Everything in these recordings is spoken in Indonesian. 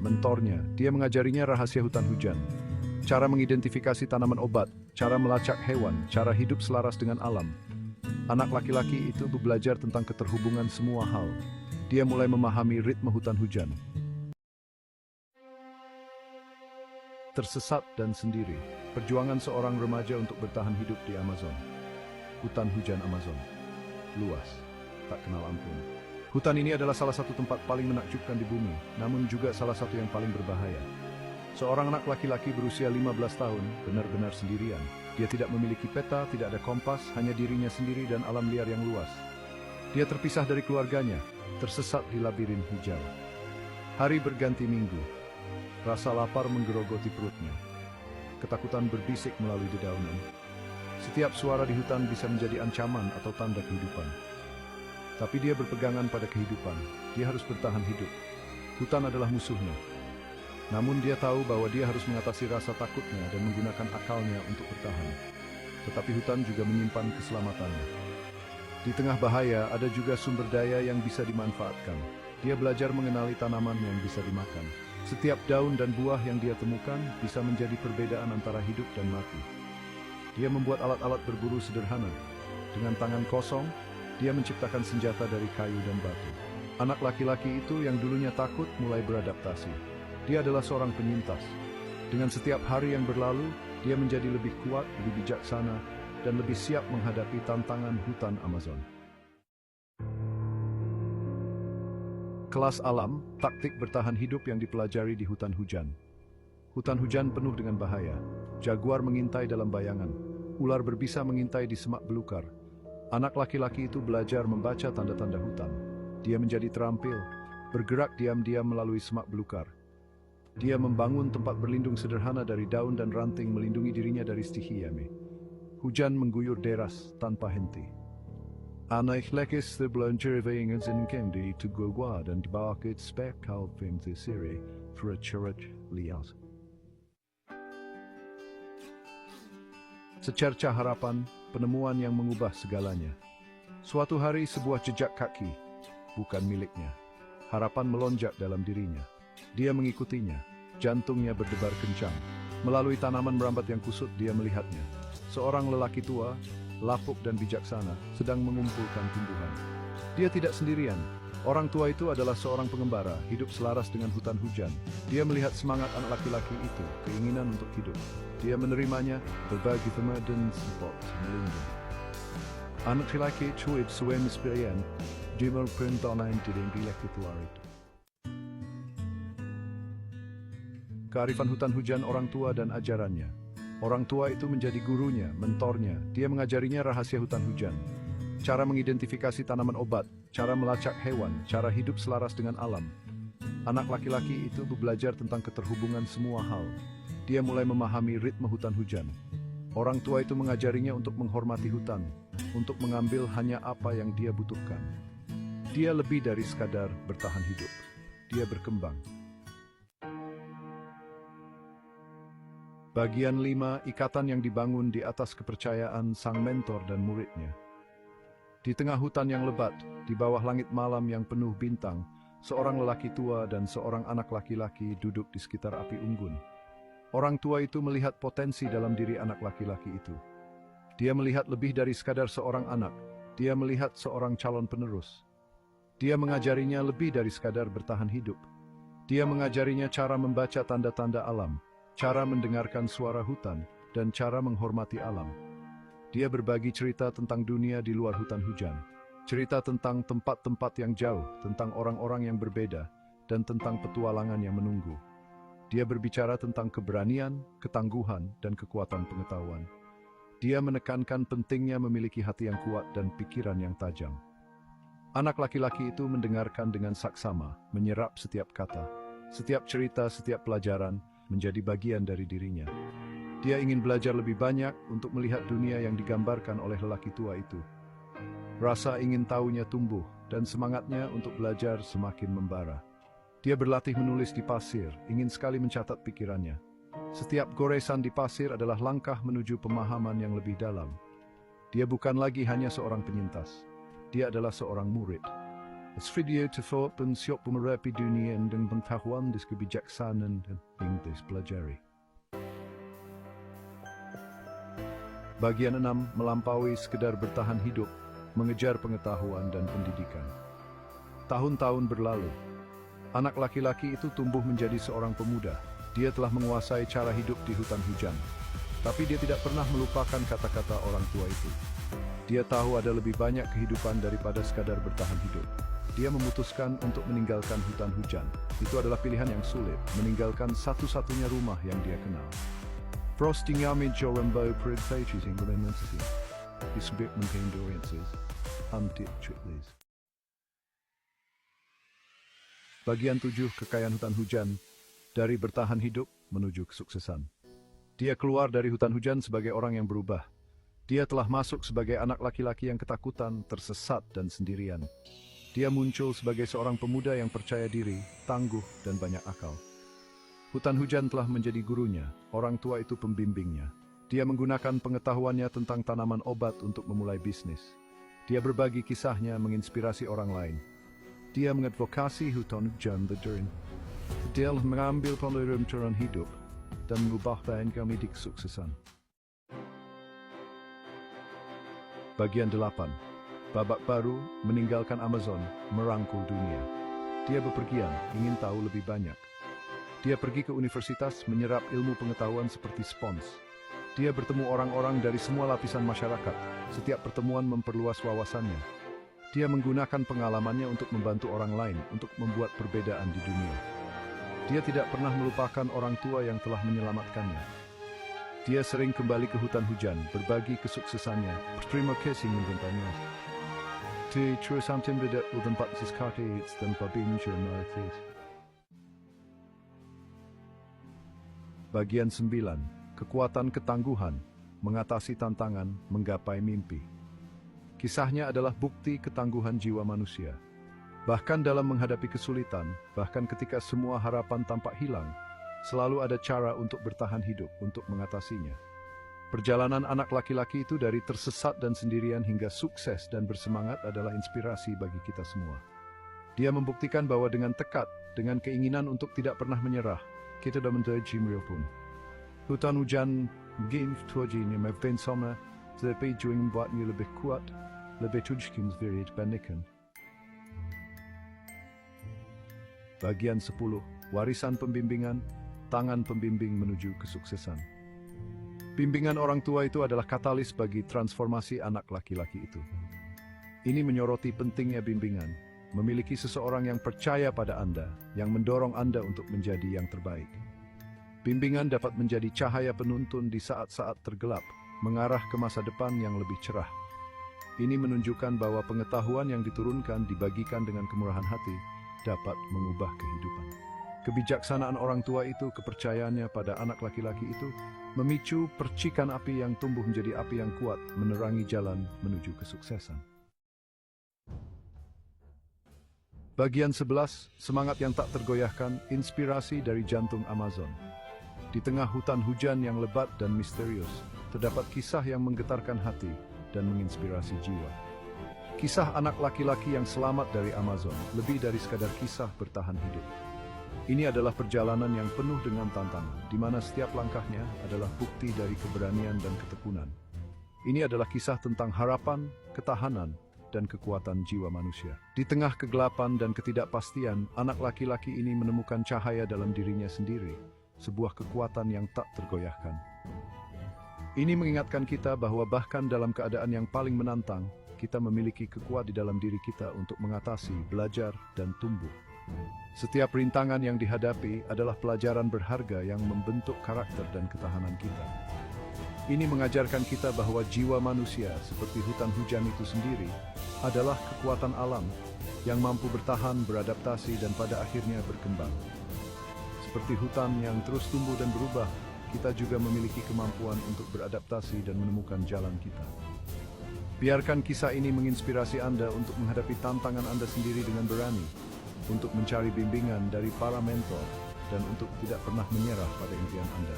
mentornya. Dia mengajarinya rahasia hutan hujan, cara mengidentifikasi tanaman obat, cara melacak hewan, cara hidup selaras dengan alam. Anak laki-laki itu belajar tentang keterhubungan semua hal. Dia mulai memahami ritme hutan hujan. Tersesat dan sendiri, perjuangan seorang remaja untuk bertahan hidup di Amazon. Hutan hujan Amazon, luas, tak kenal ampun. Hutan ini adalah salah satu tempat paling menakjubkan di bumi, namun juga salah satu yang paling berbahaya. Seorang anak laki-laki berusia 15 tahun, benar-benar sendirian. Dia tidak memiliki peta, tidak ada kompas, hanya dirinya sendiri dan alam liar yang luas. Dia terpisah dari keluarganya, tersesat di labirin hijau. Hari berganti minggu. Rasa lapar menggerogoti perutnya. Ketakutan berbisik melalui dedaunan. Setiap suara di hutan bisa menjadi ancaman atau tanda kehidupan. Tapi dia berpegangan pada kehidupan. Dia harus bertahan hidup. Hutan adalah musuhnya. Namun dia tahu bahwa dia harus mengatasi rasa takutnya dan menggunakan akalnya untuk bertahan. Tetapi hutan juga menyimpan keselamatannya. Di tengah bahaya ada juga sumber daya yang bisa dimanfaatkan. Dia belajar mengenali tanaman yang bisa dimakan. Setiap daun dan buah yang dia temukan bisa menjadi perbedaan antara hidup dan mati. Dia membuat alat-alat berburu sederhana. Dengan tangan kosong, dia menciptakan senjata dari kayu dan batu. Anak laki-laki itu yang dulunya takut mulai beradaptasi. Dia adalah seorang penyintas. Dengan setiap hari yang berlalu, dia menjadi lebih kuat, lebih bijaksana, dan lebih siap menghadapi tantangan hutan Amazon. Kelas alam, taktik bertahan hidup yang dipelajari di hutan hujan. Hutan hujan penuh dengan bahaya. Jaguar mengintai dalam bayangan. Ular berbisa mengintai di semak belukar. Anak laki-laki itu belajar membaca tanda-tanda hutan. Dia menjadi terampil, bergerak diam-diam melalui semak belukar. Dia membangun tempat berlindung sederhana dari daun dan ranting melindungi dirinya dari stihiyame. Hujan mengguyur deras tanpa henti. Anak lekis terbelajar dengan kendi to gua dan dibawa ke spekal pintu siri for a church liat. Secerca harapan, penemuan yang mengubah segalanya. Suatu hari sebuah jejak kaki, bukan miliknya. Harapan melonjak dalam dirinya. Dia mengikutinya, jantungnya berdebar kencang. Melalui tanaman merambat yang kusut dia melihatnya. Seorang lelaki tua, lapuk dan bijaksana, sedang mengumpulkan tumbuhan. Dia tidak sendirian. Orang tua itu adalah seorang pengembara, hidup selaras dengan hutan hujan. Dia melihat semangat anak laki-laki itu, keinginan untuk hidup. Dia menerimanya, berbagi teman dan support, melindungi. Anak laki-laki cuit suwe mispirian, dia memperintahan tidak bilek dituarit. Kearifan hutan hujan orang tua dan ajarannya. Orang tua itu menjadi gurunya, mentornya. Dia mengajarinya rahasia hutan hujan. Cara mengidentifikasi tanaman obat, cara melacak hewan, cara hidup selaras dengan alam. Anak laki-laki itu belajar tentang keterhubungan semua hal. Dia mulai memahami ritme hutan hujan. Orang tua itu mengajarinya untuk menghormati hutan, untuk mengambil hanya apa yang dia butuhkan. Dia lebih dari sekadar bertahan hidup. Dia berkembang. Bagian 5, ikatan yang dibangun di atas kepercayaan sang mentor dan muridnya. Di tengah hutan yang lebat, di bawah langit malam yang penuh bintang, seorang lelaki tua dan seorang anak laki-laki duduk di sekitar api unggun. Orang tua itu melihat potensi dalam diri anak laki-laki itu. Dia melihat lebih dari sekadar seorang anak. Dia melihat seorang calon penerus. Dia mengajarinya lebih dari sekadar bertahan hidup. Dia mengajarinya cara membaca tanda-tanda alam, cara mendengarkan suara hutan, dan cara menghormati alam. Dia berbagi cerita tentang dunia di luar hutan hujan. Cerita tentang tempat-tempat yang jauh, tentang orang-orang yang berbeda, dan tentang petualangan yang menunggu. Dia berbicara tentang keberanian, ketangguhan, dan kekuatan pengetahuan. Dia menekankan pentingnya memiliki hati yang kuat dan pikiran yang tajam. Anak laki-laki itu mendengarkan dengan saksama, menyerap setiap kata. Setiap cerita, setiap pelajaran menjadi bagian dari dirinya. Dia ingin belajar lebih banyak untuk melihat dunia yang digambarkan oleh lelaki tua itu. Rasa ingin tahunya tumbuh dan semangatnya untuk belajar semakin membara. Dia berlatih menulis di pasir, ingin sekali mencatat pikirannya. Setiap goresan di pasir adalah langkah menuju pemahaman yang lebih dalam. Dia bukan lagi hanya seorang penyintas. Dia adalah seorang murid. Video tersebut pun siap memerangi dunia dengan pengetahuan dan kebijaksanaan dan Inggris pelajari. Bagian 6. Melampaui sekedar bertahan hidup, mengejar pengetahuan dan pendidikan. Tahun-tahun berlalu. Anak laki-laki itu tumbuh menjadi seorang pemuda. Dia telah menguasai cara hidup di hutan hujan. Tapi dia tidak pernah melupakan kata-kata orang tua itu. Dia tahu ada lebih banyak kehidupan daripada sekadar bertahan hidup. Dia memutuskan untuk meninggalkan hutan hujan. Itu adalah pilihan yang sulit, meninggalkan satu-satunya rumah yang dia kenal. Frosting Yami Jorembo Predfages in Rementity. Disbit Mentendorences. Amtit Triples. Bagian 7. Kekayaan hutan hujan. Dari bertahan hidup menuju kesuksesan. Dia keluar dari hutan hujan sebagai orang yang berubah. Dia telah masuk sebagai anak laki-laki yang ketakutan, tersesat, dan sendirian. Dia muncul sebagai seorang pemuda yang percaya diri, tangguh, dan banyak akal. Hutan hujan telah menjadi gurunya, orang tua itu pembimbingnya. Dia menggunakan pengetahuannya tentang tanaman obat untuk memulai bisnis. Dia berbagi kisahnya menginspirasi orang lain. Dia mengadvokasi hutan hujan modern. Dia mengambil pelajaran hidup dan mengubah bahan kami di kesuksesan. Bagian 8. Babak baru, meninggalkan Amazon, merangkul dunia. Dia bepergian, ingin tahu lebih banyak. Dia pergi ke universitas, menyerap ilmu pengetahuan seperti spons. Dia bertemu orang-orang dari semua lapisan masyarakat. Setiap pertemuan memperluas wawasannya. Dia menggunakan pengalamannya untuk membantu orang lain, untuk membuat perbedaan di dunia. Dia tidak pernah melupakan orang tua yang telah menyelamatkannya. Dia sering kembali ke hutan hujan, berbagi kesuksesannya. Terima kasih mengenainya. Terus sampai berada di tempat sekarang dan pabinjur narratif. Bagian 9. Kekuatan ketangguhan, mengatasi tantangan, menggapai mimpi. Kisahnya adalah bukti ketangguhan jiwa manusia. Bahkan dalam menghadapi kesulitan, bahkan ketika semua harapan tampak hilang, selalu ada cara untuk bertahan hidup, untuk mengatasinya. Perjalanan anak laki-laki itu dari tersesat dan sendirian hingga sukses dan bersemangat adalah inspirasi bagi kita semua. Dia membuktikan bahwa dengan tekad, dengan keinginan untuk tidak pernah menyerah, kita dapat menjadi pun. Hutan hujan, game tujuannya membuat sama, tetapi juga membuatnya lebih kuat, lebih tujuan dari dibandingkan. Bagian 10. Warisan pembimbingan, tangan pembimbing menuju kesuksesan. Bimbingan orang tua itu adalah katalis bagi transformasi anak laki-laki itu. Ini menyoroti pentingnya bimbingan, memiliki seseorang yang percaya pada Anda, yang mendorong Anda untuk menjadi yang terbaik. Bimbingan dapat menjadi cahaya penuntun di saat-saat tergelap, mengarah ke masa depan yang lebih cerah. Ini menunjukkan bahwa pengetahuan yang diturunkan dibagikan dengan kemurahan hati dapat mengubah kehidupan. Kebijaksanaan orang tua itu, kepercayaannya pada anak laki-laki itu, memicu percikan api yang tumbuh menjadi api yang kuat, menerangi jalan menuju kesuksesan. Bagian 11, semangat yang tak tergoyahkan, inspirasi dari jantung Amazon. Di tengah hutan hujan yang lebat dan misterius, terdapat kisah yang menggetarkan hati dan menginspirasi jiwa. Kisah anak laki-laki yang selamat dari Amazon, lebih dari sekadar kisah bertahan hidup. Ini adalah perjalanan yang penuh dengan tantangan, di mana setiap langkahnya adalah bukti dari keberanian dan ketekunan. Ini adalah kisah tentang harapan, ketahanan, dan kekuatan jiwa manusia. Di tengah kegelapan dan ketidakpastian, anak laki-laki ini menemukan cahaya dalam dirinya sendiri, sebuah kekuatan yang tak tergoyahkan. Ini mengingatkan kita bahwa bahkan dalam keadaan yang paling menantang, kita memiliki kekuatan di dalam diri kita untuk mengatasi, belajar, dan tumbuh. Setiap rintangan yang dihadapi adalah pelajaran berharga yang membentuk karakter dan ketahanan kita. Ini mengajarkan kita bahwa jiwa manusia, seperti hutan hujan itu sendiri, adalah kekuatan alam yang mampu bertahan, beradaptasi, dan pada akhirnya berkembang. Seperti hutan yang terus tumbuh dan berubah, kita juga memiliki kemampuan untuk beradaptasi dan menemukan jalan kita. Biarkan kisah ini menginspirasi Anda untuk menghadapi tantangan Anda sendiri dengan berani, untuk mencari bimbingan dari para mentor, dan untuk tidak pernah menyerah pada impian Anda.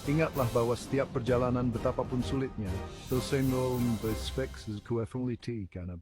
Ingatlah bahwa setiap perjalanan betapapun sulitnya, dosengo berspeks kuefungli karena